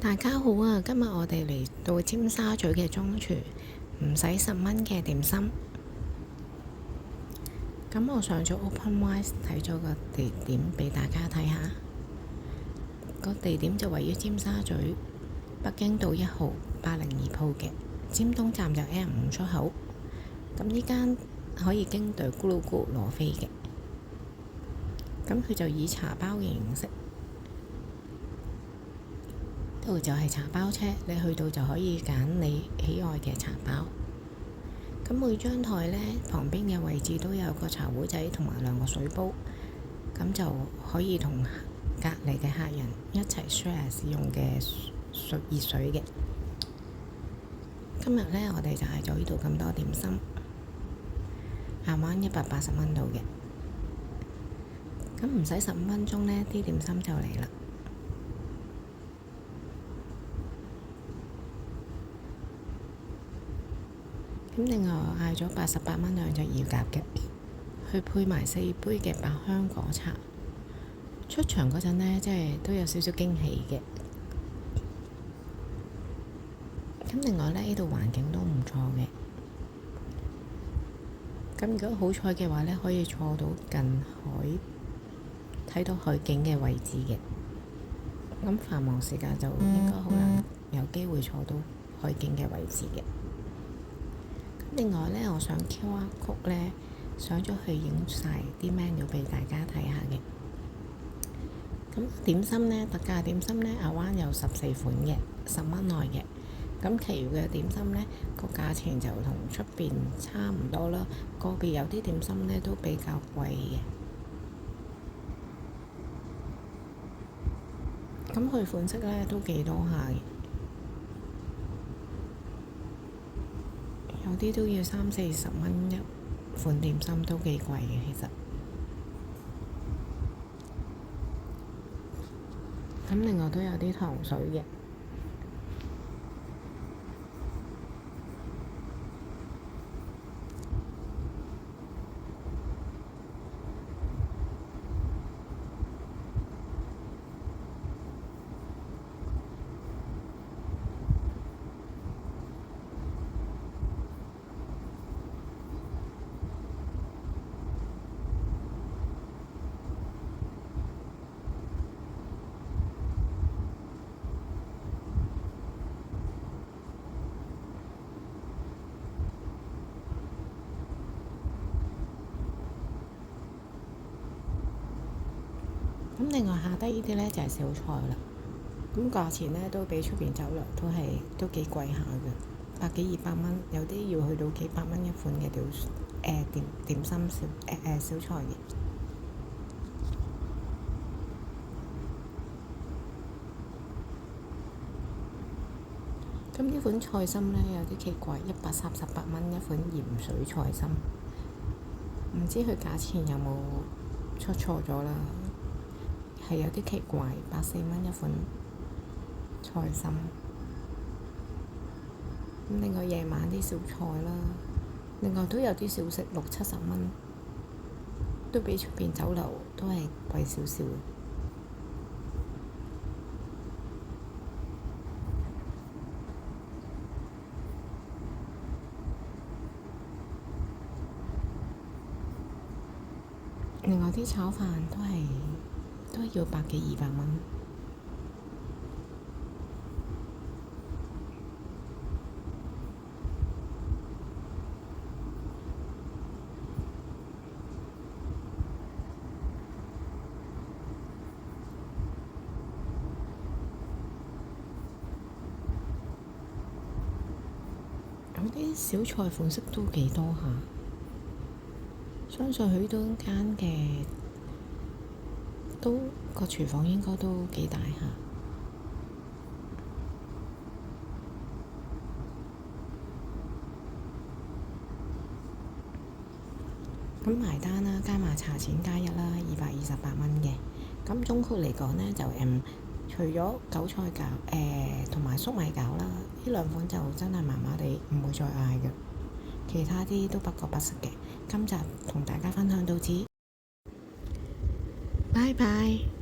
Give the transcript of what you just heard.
大家好啊！今日我哋嚟到尖沙咀嘅中廚，唔使10蚊嘅點心。咁我上咗 OpenRice 睇咗個地點俾大家睇下，個地點就位於尖沙咀北京道1號802鋪嘅尖東站就 M5出口。咁呢間可以經隊咕嚕咕攞飛嘅。咁佢就以茶包嘅形式。呢度就係茶包車，你去到就可以揀你喜愛嘅茶包。咁每張台呢，旁邊嘅位置都有個茶壺仔同埋2個水煲，咁就可以同隔離嘅客人一齊 share 使用嘅熱水嘅。今日呢，我哋就係做呢度咁多點心，下彎180蚊度嘅。咁唔使15分鐘呢，啲點心就嚟啦。咁另外我嗌咗88蚊2隻乳鴿嘅，去配埋4杯嘅百香果茶。出場嗰陣呢，即係都有少少驚喜嘅。咁另外呢，呢度環境都唔錯嘅。咁如果好彩嘅話呢，可以坐到近海，睇到海景嘅位置嘅。咁繁忙時間就應該好難有機會坐到海景嘅位置嘅。另外呢，我上 QR code 呢，上咗去影晒啲 menu 俾大家睇下嘅。咁點心呢，特價點心呢，亞灣有14款嘅，10蚊內嘅。咁其餘嘅點心呢，個價錢就同出邊差唔多啦。個別有啲點心呢都比較貴嘅。咁佢款式呢都幾多下嘅。有啲都要30-40蚊一款點心，都幾貴嘅其實。咁另外都有啲糖水嘅。咁另外下低呢啲呢，就係小菜啦。咁價錢呢，都比出邊酒樓都幾貴下嘅，100幾200蚊，有啲要去到幾百蚊一款嘅點心小菜嘅。咁呢款菜心呢，有啲奇怪，138蚊一款鹽水菜心，唔知佢價錢有冇出錯咗啦？係有啲奇怪，84蚊一款菜心。咁另外夜晚啲小菜啦，另外都有啲小食60-70蚊，都比出邊酒樓都係貴少少。另外啲炒飯都要100幾200蚊。有啲小菜款式都幾多下，相信佢都間嘅個廚房應該都幾大下。咁埋單啦，加埋茶錢加1啦，228蚊嘅。咁總括嚟講呢，就除咗韭菜餃同埋粟米餃啦，呢2款就真係麻麻地，唔會再嗌嘅。其他啲都不過不失嘅。今集同大家分享到此，拜拜。